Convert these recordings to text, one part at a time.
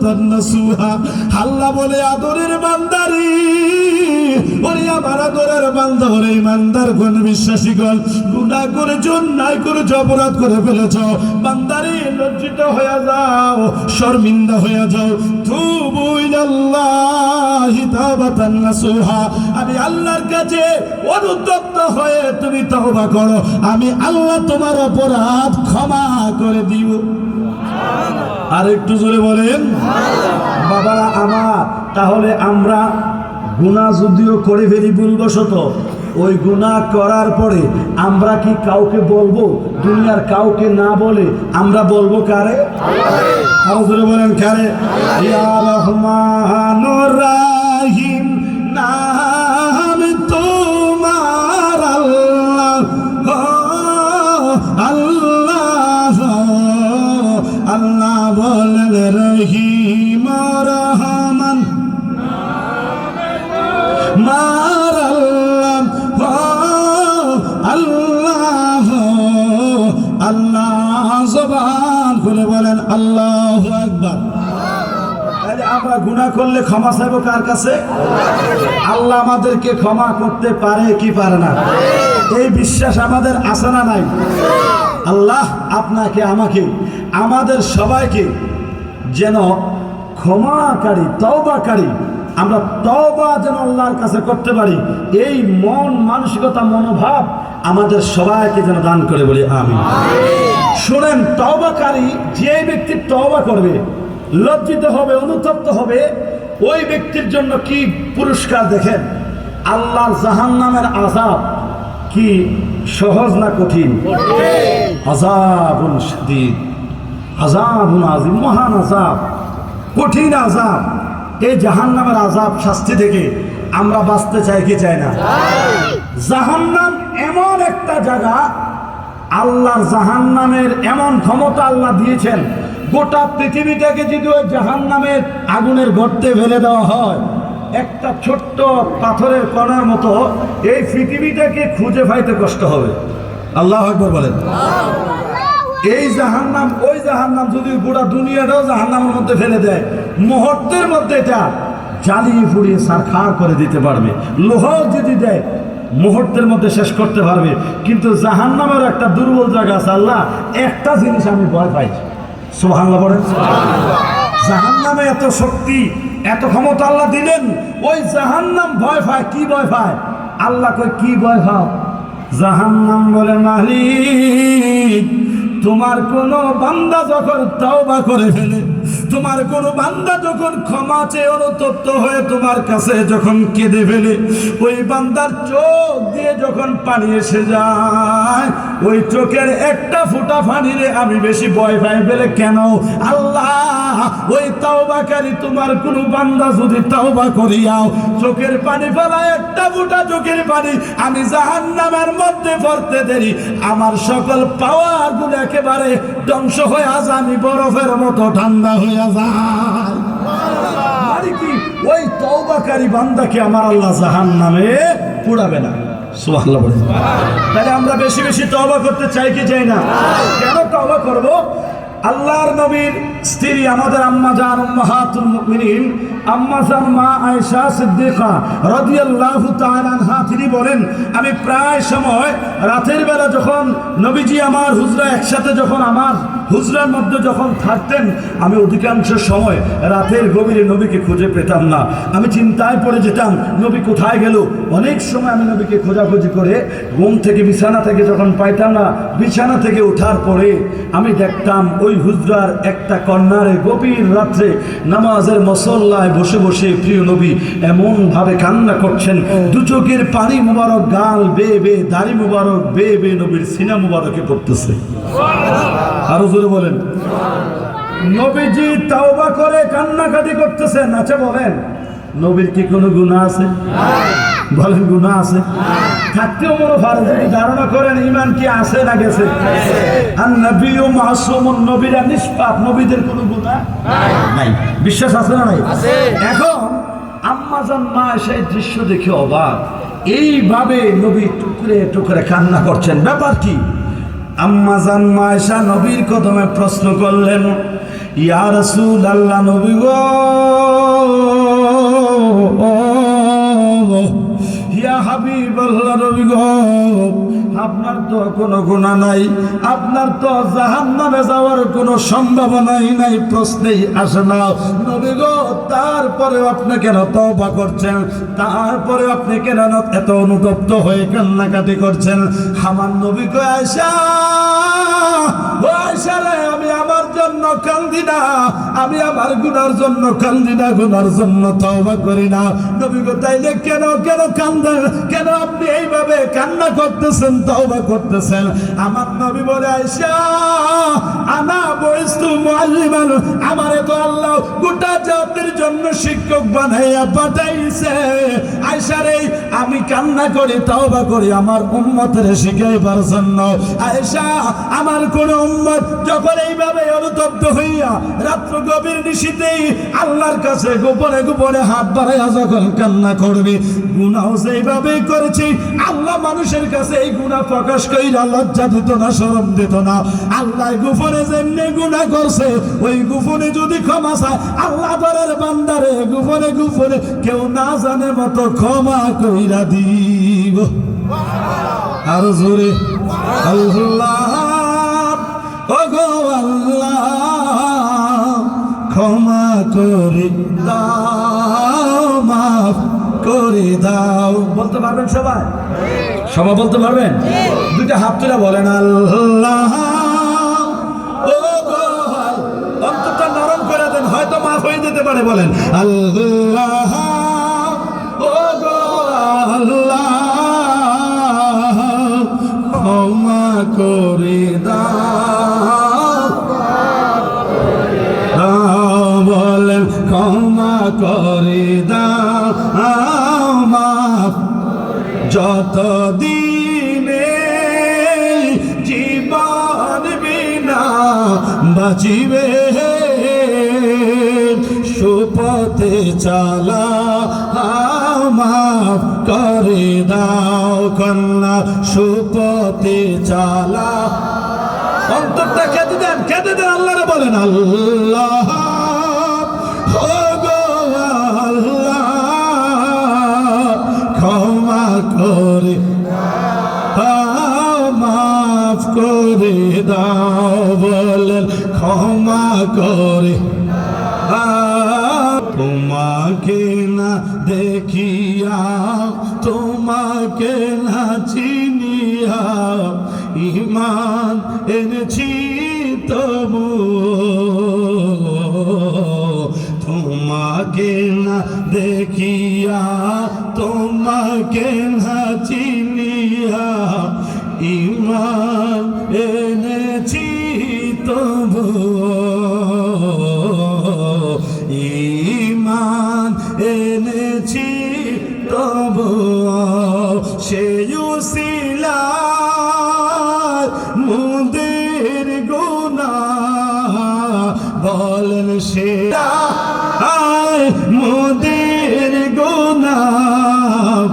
তাওবাতান নাসুহা। আল্লাহ বলে আদরের বান্দারি, ওরে আমার আদরের বান্দা, ওরে ইমানদার কোন বিশ্বাসীগণ, গুনাহ করেছ, অন্যায় করেছ, অপরাধ করে ফেলেছ, বান্দারি লজ্জিত হয়ে যাও, শর্মিন্দা হয়ে যাও। তুবু ইলাল্লাহি তাওবাতান নাসুহা। আমি আল্লাহর কাছে অনুতপ্ত হয়ে তুমি তওবা করো, আমি আল্লাহ তোমার অপরাধ ক্ষমা করে দিব। আর একটু জোরে বলেন বাবারা আমার। তাহলে আমরা গুনাহ যদিও করে ফেলি ভুলবশত, ওই গুনাহ করার পরে আমরা কি কাউকে বলবো? দুনিয়ার কাউকে না বলে আমরা বলবো কারে? আরো জোরে বলেন কারে? ইয়া রহমানুর রাহিম নাম তোমার আল্লাহ, আল্লাহ আল্লাহ বলেন রহিম রহমান মার আল্লাহ, আল্লাহ জবান খুলে বলেন আল্লাহু আকবার। তাহলে আমরা গুনাহ করলে ক্ষমা চাইবো কার কাছে? আল্লাহ আমাদেরকে ক্ষমা করতে পারে কি পারে না? এই বিশ্বাস আমাদের আছে না নাই? আল্লাহ আপনাকে, আমাকে, আমাদের সবাইকে যেন ক্ষমাকারী, তওবাকারী, আমরা তওবা যেন আল্লাহর কাছে করতে পারি, এই মন মানসিকতা মনোভাব আমাদের সবাইকে যেন দান করে, বলি আমিন। শুনেন, তওবাকারী যে ব্যক্তি তওবা করবে, লজ্জিত হবে, অনুতপ্ত হবে, ওই ব্যক্তির জন্য কি পুরস্কার দেখেন। আল্লাহর জাহান্নামের আযাব কি সহজ না কঠিন? আযাবুন শাদীদ, আযাবুন আযীম, মহান আযাব, কঠিন আযাব। এই জাহান্নামের আযাব, শাস্তি থেকে আমরা বাঁচতে চাই কি চাই না? জাহান্নাম এমন একটা জায়গা, আল্লাহর জাহান্নামের এমন ক্ষমতা আল্লাহ দিয়েছেন, গোটা পৃথিবীটাকে যদি ওই জাহান্নামের আগুনের গর্তে ফেলে দেওয়া হয়, একটা ছোট্ট পাথরের কণার মতো এই পৃথিবীটাকে খুঁজে পাইতে কষ্ট হবে। আল্লাহু আকবার বলেন। এই জাহান্নাম, ওই জাহান্নাম যদি গোটা দুনিয়াটাও জাহান্নামের মধ্যে ফেলে দেয়, মুহূর্তের মধ্যে এটা জ্বালিয়ে পুড়িয়ে ছারখার করে দিতে পারবে। লোহাও যদি দেয়, মুহূর্তের মধ্যে শেষ করতে পারবে। কিন্তু জাহান্নামের একটা দুর্বল জায়গা আছে। আল্লাহ একটা জিনিস আমি ভয় পাই, সুবহানাল্লাহ বলেন। জাহান্নামে এত শক্তি, এত ক্ষমতা আল্লাহ দিলেন, ওই জাহান্নাম ভয় পায়। কি ভয় পায়? আল্লাহ কই কি ভয় পাও? জাহান্নাম বলে, মালিক তোমার কোন বান্দা যখন তওবা করে ফেলে, তোমার কোন বান্দা যখন ক্ষমা চেয়ে অনুতপ্ত হয়ে তোমার কাছে যখন কেঁদে ফেলে, ওই বান্দার চোখ দিয়ে যখন পানি এসে যায়, ওই চোখের একটা ফোঁটা পানিরে আমি বেশি ভয় পাই ফেলে। কেন? আল্লাহ ওই তওবাকারী তোমার কোন বান্দা যদি তওবা করিয়াও চোখের পানি ফেলায়, একটা ফোঁটা চোখের পানি আমি জাহান্নামের মধ্যে পড়তে দেরি, আমার সকল পাওয়ার গুলো একেবারে ধ্বংস হয়ে আজ আমি বরফের মতো ঠান্ডা হয়ে যায়। মানে কি? ওই তওবাকারী বান্দাকে আমার আল্লাহ জাহান্নামে পোড়াবে না। সুবহানাল্লাহ বলেন। তাহলে আমরা বেশি বেশি তওবা করতে চাই কি চাই না? কেন তওবা করব? আল্লাহর নবীর স্ত্রী, আমাদের আম্মা জান উম্মাহাতুল মুমিনিন, আম্মা জান মা আয়েশা সিদ্দিকা রাদিয়াল্লাহু তাআলা আনহা, তিনি বলেন, আমি প্রায় সময় রাতের বেলা যখন নবীজি আমার হুজরা একসাথে যখন আমার হুজরার মধ্যে যখন থাকতেন, আমি অধিকাংশ সময় রাতের গভীরে নবীকে খুঁজে পেতাম না। আমি চিন্তায় পড়ে যেতাম, নবী কোথায় গেল। অনেক সময় আমি নবীকে খোঁজাখুঁজি করে ঘুম থেকে, বিছানা থেকে যখন পাইতাম না, বিছানা থেকে ওঠার পরে আমি দেখতাম ওই হুজরার একটা কর্নারে গভীর রাত্রে নামাজের মুসল্লায় বসে বসে প্রিয় নবী এমন ভাবে কান্না করছেন, দু চোখের পানি মুবারক গাল বেয়ে বেয়ে, দাড়ি মুবারক বেয়ে বেয়ে নবীর সিনা মুবারকে পড়তেছে। আরো জোরে বলেন। নবীজি তাওবা করে কান্নাকাটি করতেছেন। আচ্ছা বলেন, নবীর কি কোনো গুনাহ আছে? বলেন, গুনাহ আছে? থাকতেও মনে পারে, যদি ধারণা করেন ইমান কি আছে না গেছে? আর নবীও মাসুমুন, নবীরা নিষ্পাপ, নবীদের কোনো গুনাহ নাই। বিশ্বাস আছে না নাই? এখন আম্মা জান মা সেই দৃশ্য দেখে অবাক, এইভাবে নবী টুকরে টুকরে কান্না করছেন। ব্যাপার কি? আম্মা জান মা আয়েশা নবীর কদমে প্রশ্ন করলেন, ইয়া রাসূলুল্লাহ, নবী গো, ইয়া হাবিবাল্লাহ, নবী গো, আপনার তো কোনো গুনাহ নাই, আপনার তো জাহান্নামে যাওয়ার কোনো সম্ভাবনাই নাই, প্রশ্নেই আসে না। নবী গো, তারপরে আপনি কেন তওবা করছেন? তারপরে আপনি কেন এত অনুতপ্ত হয়ে কান্নাকাটি করছেন? আমার নবী কয়, আয়েশা, ও আয়েশা রে, আমি আমার জন্য কান্দি না, আমি আমার গুনার জন্য কান্দি না, গুনার জন্য তওবা করি না। নবী গো, তাইলে কেন কেন কান্দেন? কেন আপনি এইভাবে কান্না করতেছেন, তওবা করতেছেন? আমার নবী বলে, আয়েশা, আনা বয়স্তু মুআল্লিমান, আমারে তো আল্লাহ গোটা জাতির জন্য শিক্ষক বানাইয়া পাঠাইছে। আয়েশা রে, আমি কান্না করি, তওবা করি আমার উম্মতের শিখাইবার জন্য। আয়েশা, আমার কোন উম্মত যখন এইভাবে অনুতপ্ত হইয়া রাত্র গভীর নিশীথেই আল্লাহর কাছে গোপনে গোপনে হাত বাড়াইয়া যখন কান্না করবে, গুনাহ যেইভাবে করেছি, আল্লাহ মানুষের কাছে এই গুনাহ প্রকাশ কইরা লজ্জা দিত না, শরম দিত না। আল্লাহ গোপনে যেমনি গুনাহ করছে, ওই গোপনে যদি ক্ষমা চায়, আল্লাহ দরের বান্দারে গোপনে গোপনে কেউ না জানে মতো ক্ষমা কইরা দিব। আর জোরে আল্লাহ, ওগো আল্লাহ, ক্ষমা করে দাও, মাফ করে দাও। বলতে পারবেন সবাই? সবাই বলতে পারবেন? দুইটা হাত তুলে বলেন, আল্লাহ, ওগো, অন্তত নরম করে দেন, হয়তো মাফ হয়ে যেতে পারে। বলেন, আল্লাহ, ওগো আল্লাহ, ক্ষমা করে দাও, বলেন, ক্ষমা করে দাও, মাফ। যত দিনে জীবন বিনা বাঁচিবে, সুপথে চালা মাফ করে দাও, কন্যা সুপথে চালা। অন্তরটা কেঁদে দেন, কেঁদে দেন, আল্লাহরে বলেন, আল্লাহ, ওগো আল্লাহ, ক্ষমা করে দাও, মাফ করে দাও, বলেন, ক্ষমা করে। তোমাকে না দেখিয়া, তোমাকে না চিনিয়া, ঈমান এনেছি তবু, তোমাকে না দেখিয়া, তোমাকে না চিনিয়া, ঈমান এনেছি তবু, ঈমান এনেছি তবু, সেই উসিলায় মুদের গুনাহ, বলেন, সে মুদের গুনাহ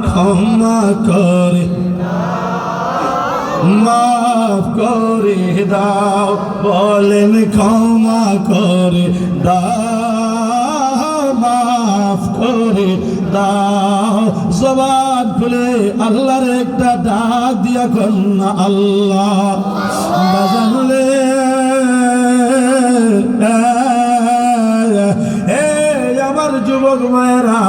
ক্ষমা করে, মাফ করে দাও, বলেন, ক্ষমা করে দাও, মাফ করে দাও। জবান খুলে আল্লাহর একটা ডাক দিয়া কন্যা, আল্লাহ, বাজানলে আমার যুবক মায়েরা,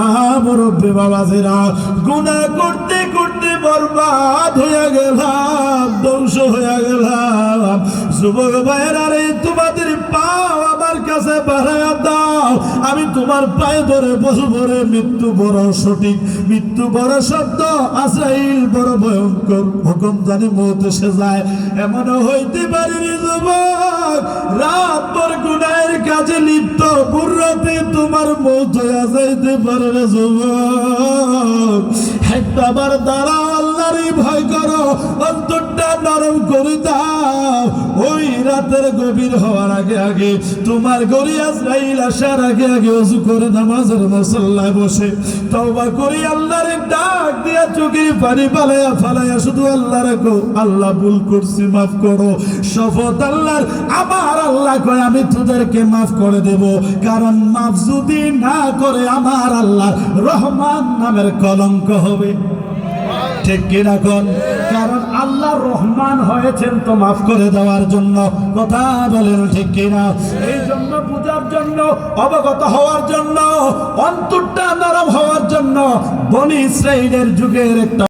মুরব্বী বাবাজিরা, গুনাহ করতে করতে বরবাদ হয়ে গেলাম, ধ্বংস হয়ে গেলাম। যুবক ভাইয়েরা রে, তোমাদের পাও আমার কাছে বাড়াইয়া দাও, আমি তোমার পায়ে ধরে বসবো রে। মৃত্যু বড় সঠিক, মৃত্যু বড় শব্দ, আজরাইল বড় ভয়ঙ্কর, হুকুম জানি মৌত এসে যায়। এমনও হইতে পারে রে যুবক, রাত ভর গুনাহের কাজে লিপ্ত, ভোররাতে তোমার মৌত হয়ে যাইতে পারে রে যুবক। একবার দাঁড়াও, আল্লাহরই ভয় করো, অন্তরটা নরম করে দাও। ওই রাতের গভীর হওয়ার আগে আগে তোমার গরি আজরাইল আসার আগে আগে ওযু করে নামাজের মুসল্লায় বসে তওবা করি আল্লাহর ডাক দিয়া চোখের পানি ফালায়া শুধু আল্লাহ রাখো, আল্লাহ ভুল করছি মাফ করো। শপথ আল্লাহর, আমার আল্লাহ কয় আমি তোদেরকে মাফ করে দেব, কারণ মাফ যদি না করে আমার আল্লাহ রহমান নামের কলঙ্ক হবে। ঠিক কিনা কোন? কারণ আল্লাহ রহমান হয়েছেন তো মাফ করে দেওয়ার জন্য। কথা বলেন ঠিক কিনা? এই জন্য বুঝার জন্য, অবগত হওয়ার জন্য, অন্তরটা নরম হওয়ার জন্য বনি ইসরাইলের যুগের একটা